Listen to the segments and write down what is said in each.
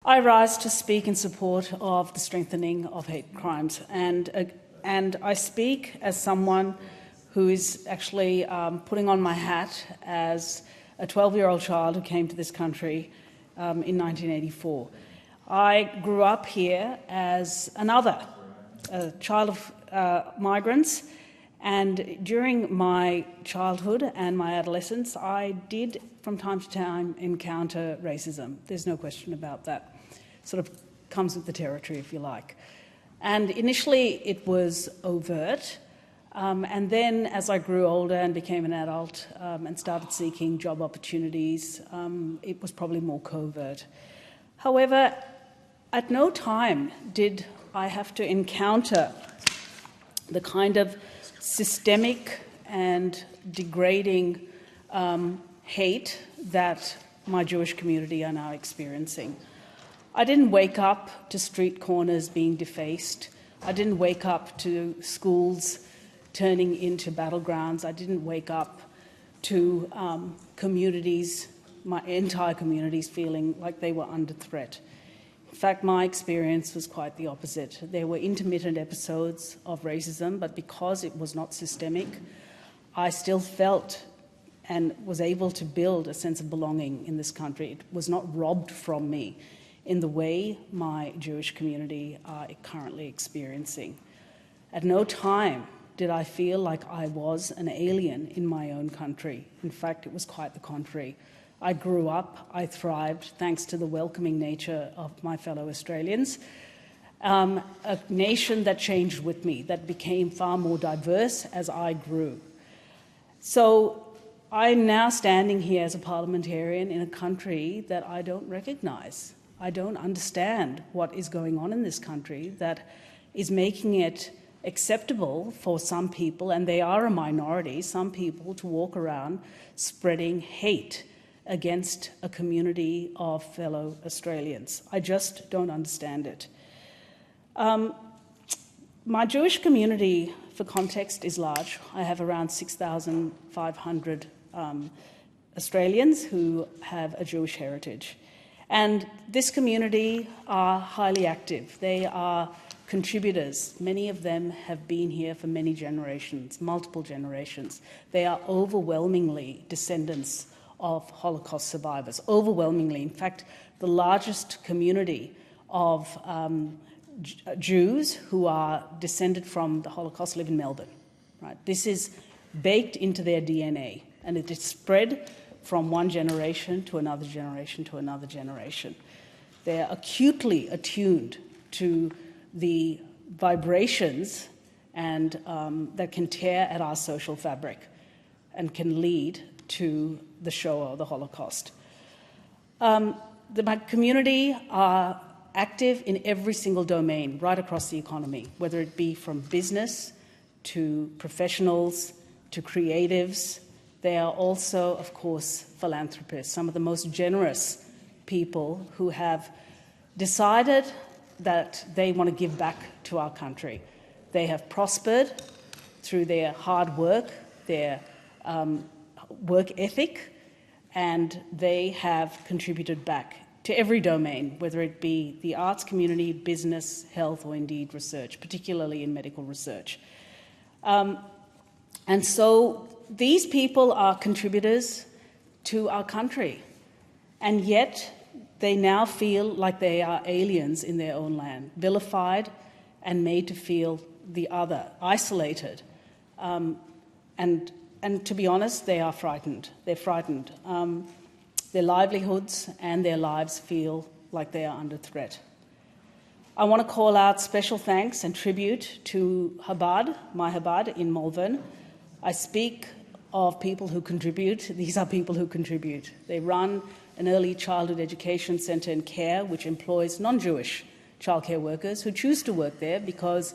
I rise to speak in support of the strengthening of hate crimes, and I speak as someone who is actually putting on my hat as a 12-year-old child who came to this country in 1984. I grew up here as another child of migrants, and during my childhood and my adolescence, I did from time to time encounter racism. There's no question about that. Sort of comes with the territory, if you like. And initially it was overt, and then as I grew older and became an adult and started seeking job opportunities, it was probably more covert. However, at no time did I have to encounter the kind of systemic and degrading hate that my Jewish community are now experiencing. I didn't wake up to street corners being defaced. I didn't wake up to schools turning into battlegrounds. I didn't wake up to communities, my entire communities, feeling like they were under threat. In fact, my experience was quite the opposite. There were intermittent episodes of racism, but because it was not systemic, I still felt and was able to build a sense of belonging in this country. It was not robbed from me in the way my Jewish community are currently experiencing. At no time did I feel like I was an alien in my own country. In fact, it was quite the contrary. I grew up, I thrived, thanks to the welcoming nature of my fellow Australians. A nation that changed with me, that became far more diverse as I grew. So I'm now standing here as a parliamentarian in a country that I don't recognise. I don't understand what is going on in this country that is making it acceptable for some people, and they are a minority, some people to walk around spreading hate against a community of fellow Australians. I just don't understand it. My Jewish community, for context, is large. I have around 6,500 Australians who have a Jewish heritage. And this community are highly active. They are contributors. Many of them have been here for many generations, multiple generations. They are overwhelmingly descendants of Holocaust survivors, overwhelmingly. In fact, the largest community of Jews who are descended from the Holocaust live in Melbourne. Right? This is baked into their DNA, and it is spread from one generation to another generation to another generation. They are acutely attuned to the vibrations and that can tear at our social fabric and can lead to the Shoah, the Holocaust. My community are active in every single domain, right across the economy, whether it be from business to professionals to creatives. They are also, of course, philanthropists, some of the most generous people who have decided that they want to give back to our country. They have prospered through their hard work, their work ethic, and they have contributed back to every domain, whether it be the arts community, business, health, or indeed research, particularly in medical research. And so these people are contributors to our country, and yet they now feel like they are aliens in their own land, vilified and made to feel the other, isolated. And to be honest, they are frightened. They're frightened. Their livelihoods and their lives feel like they are under threat. I want to call out special thanks and tribute to Chabad, my Chabad in Malvern. I speak of people who contribute. These are people who contribute. They run an early childhood education centre and care which employs non-Jewish childcare workers who choose to work there because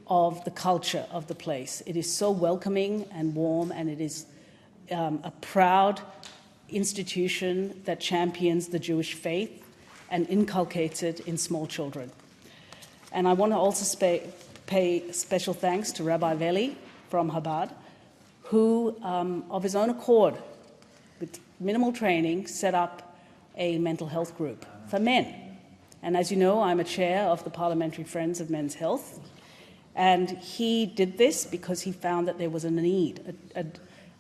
of the culture of the place. It is so welcoming and warm, and it is a proud institution that champions the Jewish faith and inculcates it in small children. And I want to also pay special thanks to Rabbi Veli from Chabad, who, of his own accord, with minimal training, set up a mental health group for men And as you know, I'm a chair of the Parliamentary Friends of Men's Health. And he did this because he found that there was a need,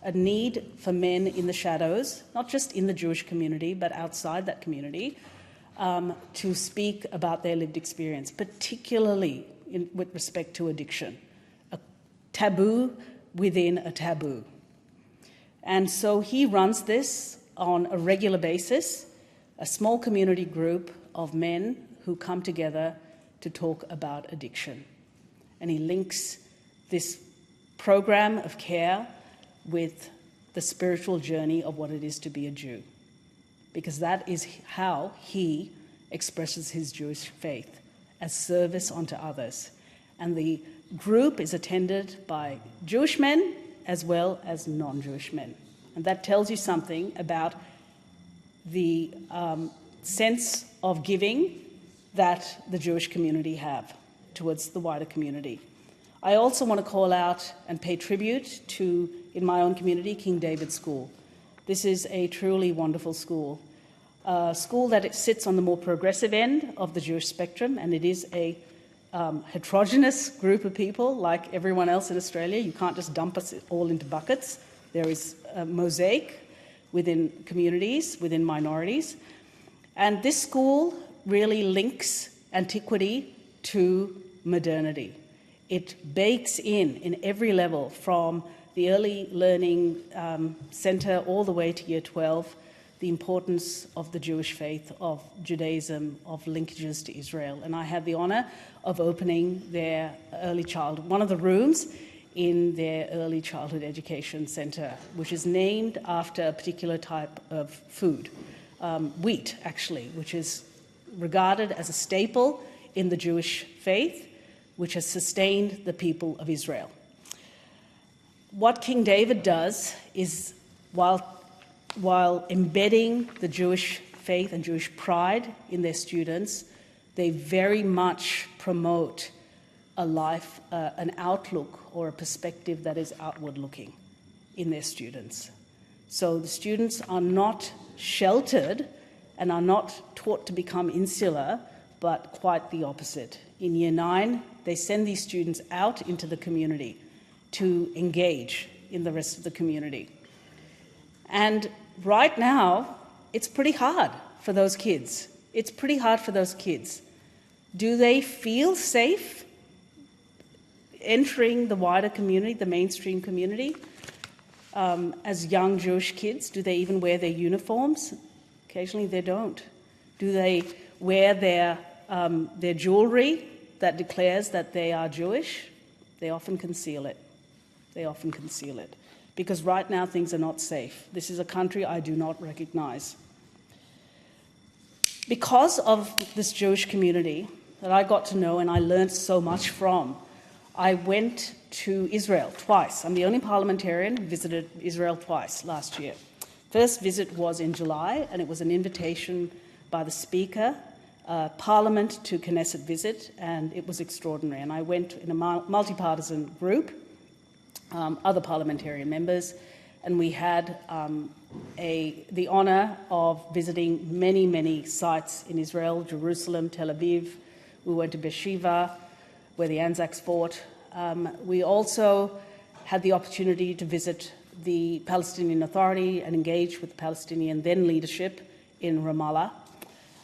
a need for men in the shadows, not just in the Jewish community, but outside that community, to speak about their lived experience, particularly with respect to addiction, a taboo within a taboo. And so he runs this on a regular basis, a small community group of men who come together to talk about addiction. And he links this program of care with the spiritual journey of what it is to be a Jew, because that is how he expresses his Jewish faith, as service unto others. And the group is attended by Jewish men as well as non-Jewish men. And that tells you something about the sense of giving that the Jewish community have towards the wider community. I also want to call out and pay tribute to, in my own community, King David School. This is a truly wonderful school, a school that it sits on the more progressive end of the Jewish spectrum, and it is a heterogeneous group of people like everyone else in Australia. You can't just dump us all into buckets. There is a mosaic within communities, within minorities. And this school really links antiquity to modernity. It bakes in every level, from the early learning center all the way to year 12, the importance of the Jewish faith, of Judaism, of linkages to Israel. And I had the honor of opening their early childhood, one of the rooms in their early childhood education center, which is named after a particular type of food, wheat, actually, which is regarded as a staple in the Jewish faith, which has sustained the people of Israel. What King David does is, while embedding the Jewish faith and Jewish pride in their students, they very much promote a life, an outlook or a perspective that is outward-looking in their students. So the students are not sheltered and are not taught to become insular, but quite the opposite. In Year 9, they send these students out into the community to engage in the rest of the community. And right now, it's pretty hard for those kids. It's pretty hard for those kids. Do they feel safe entering the wider community, the mainstream community, as young Jewish kids? Do they even wear their uniforms? Occasionally they don't. Do they wear their jewelry that declares that they are Jewish? They often conceal it. They often conceal it. Because right now things are not safe. This is a country I do not recognize. Because of this Jewish community that I got to know and I learned so much from, I went to Israel twice. I'm the only parliamentarian who visited Israel twice last year. First visit was in July, and it was an invitation by the Speaker, Parliament to Knesset visit, and it was extraordinary. And I went in a multi-partisan group, other parliamentarian members, and we had the honour of visiting many, many sites in Israel, Jerusalem, Tel Aviv. We went to Beersheba, where the Anzacs fought. We also had the opportunity to visit the Palestinian Authority and engage with the Palestinian then leadership in Ramallah.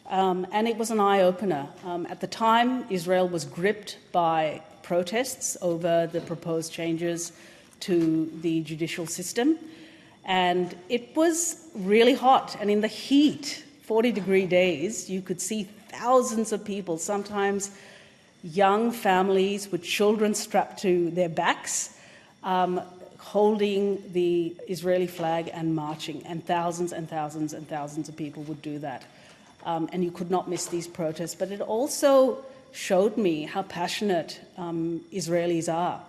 And it was an eye-opener. At the time, Israel was gripped by protests over the proposed changes to the judicial system. And it was really hot. And in the heat, 40-degree days, you could see thousands of people, sometimes young families with children strapped to their backs, holding the Israeli flag and marching. And thousands and thousands and thousands of people would do that. And you could not miss these protests. But it also showed me how passionate Israelis are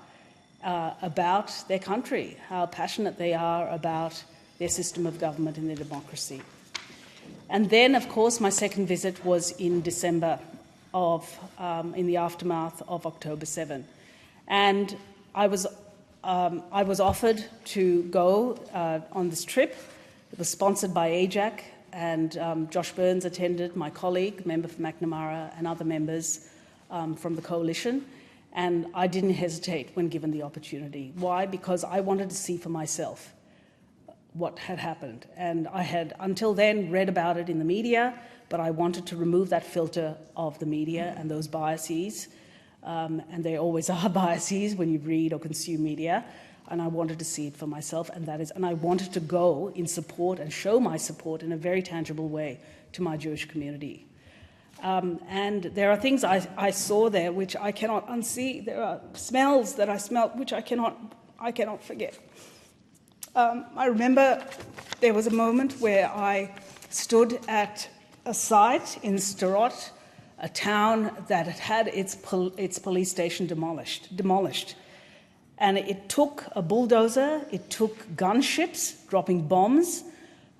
about their country, how passionate they are about their system of government and their democracy. And then, of course, my second visit was in December in the aftermath of October 7. And I was offered to go on this trip. It was sponsored by AJAC, and Josh Burns attended, my colleague, member for Macnamara, and other members from the coalition. And I didn't hesitate when given the opportunity. Why? Because I wanted to see for myself what had happened. And I had, until then, read about it in the media, but I wanted to remove that filter of the media and those biases. And there always are biases when you read or consume media. And I wanted to see it for myself, and I wanted to go in support and show my support in a very tangible way to my Jewish community. And there are things I saw there which I cannot unsee. There are smells that I smelt which I cannot forget. I remember there was a moment where I stood at a site in Sderot, a town that had its police station demolished. And it took a bulldozer, it took gunships dropping bombs.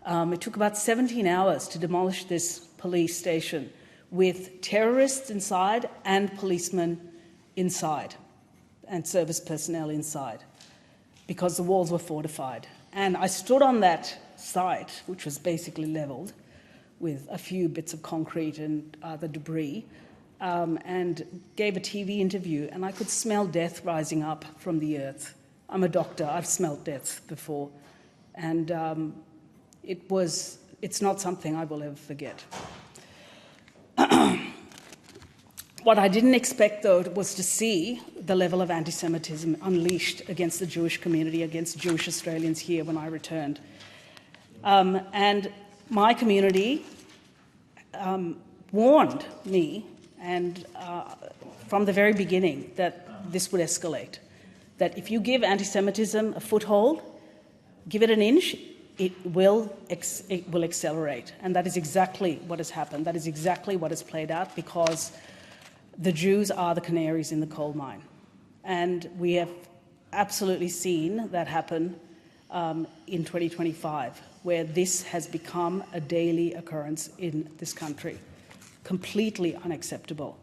It took about 17 hours to demolish this police station, with terrorists inside and policemen inside and service personnel inside, because the walls were fortified. And I stood on that site, which was basically leveled with a few bits of concrete and other debris, and gave a TV interview, and I could smell death rising up from the earth. I'm a doctor, I've smelled death before, and it's not something I will ever forget. What I didn't expect, though, was to see the level of anti-Semitism unleashed against the Jewish community, against Jewish Australians here when I returned. And my community warned me, and from the very beginning, that this would escalate, that if you give anti-Semitism a foothold, give it an inch, it will accelerate. And that is exactly what has happened. That is exactly what has played out, because the Jews are the canaries in the coal mine. And we have absolutely seen that happen in 2025, where this has become a daily occurrence in this country. Completely unacceptable.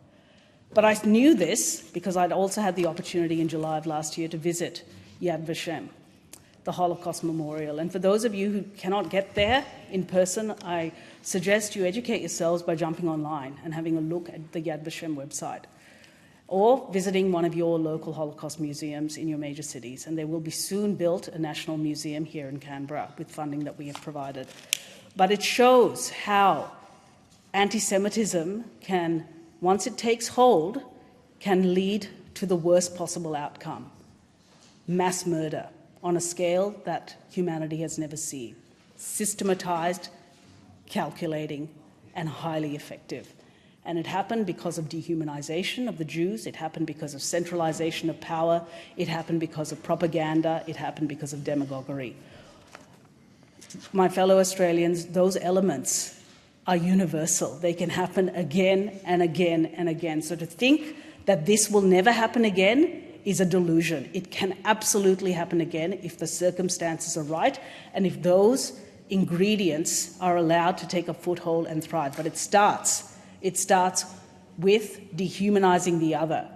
But I knew this because I'd also had the opportunity in July of last year to visit Yad Vashem, the Holocaust Memorial. And for those of you who cannot get there in person, I suggest you educate yourselves by jumping online and having a look at the Yad Vashem website, or visiting one of your local Holocaust museums in your major cities. And there will be soon built a national museum here in Canberra with funding that we have provided. But it shows how anti-Semitism can, once it takes hold, can lead to the worst possible outcome: mass murder on a scale that humanity has never seen. Systematized, calculating, and highly effective. And it happened because of dehumanization of the Jews. It happened because of centralization of power. It happened because of propaganda. It happened because of demagoguery. My fellow Australians, those elements are universal. They can happen again and again and again. So to think that this will never happen again is a delusion. It can absolutely happen again if the circumstances are right and if those ingredients are allowed to take a foothold and thrive. But it starts with dehumanizing the other.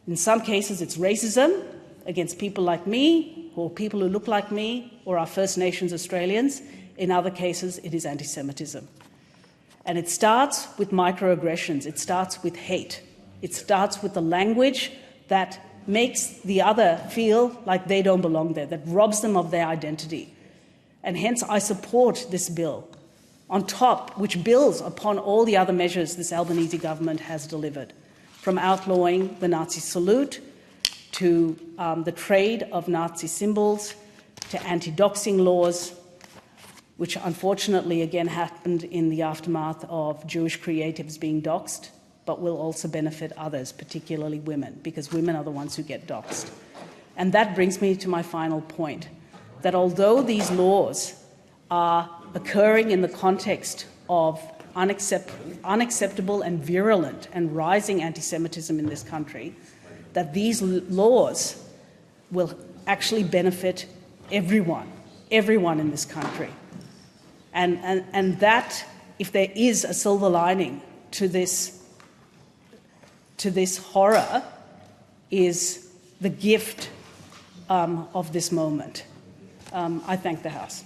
In some cases, it's racism against people like me, or people who look like me, or our First Nations Australians. In other cases, it is anti-Semitism. And it starts with microaggressions. It starts with hate. It starts with the language that makes the other feel like they don't belong there, that robs them of their identity. And hence I support this bill on top, which builds upon all the other measures this Albanese government has delivered, from outlawing the Nazi salute to the trade of Nazi symbols to anti-doxing laws, which unfortunately again happened in the aftermath of Jewish creatives being doxed, but will also benefit others, particularly women, because women are the ones who get doxed. And that brings me to my final point, that although these laws are occurring in the context of unacceptable and virulent and rising anti-Semitism in this country, that these laws will actually benefit everyone in this country. And that, if there is a silver lining to this horror, is the gift of this moment. I thank the House.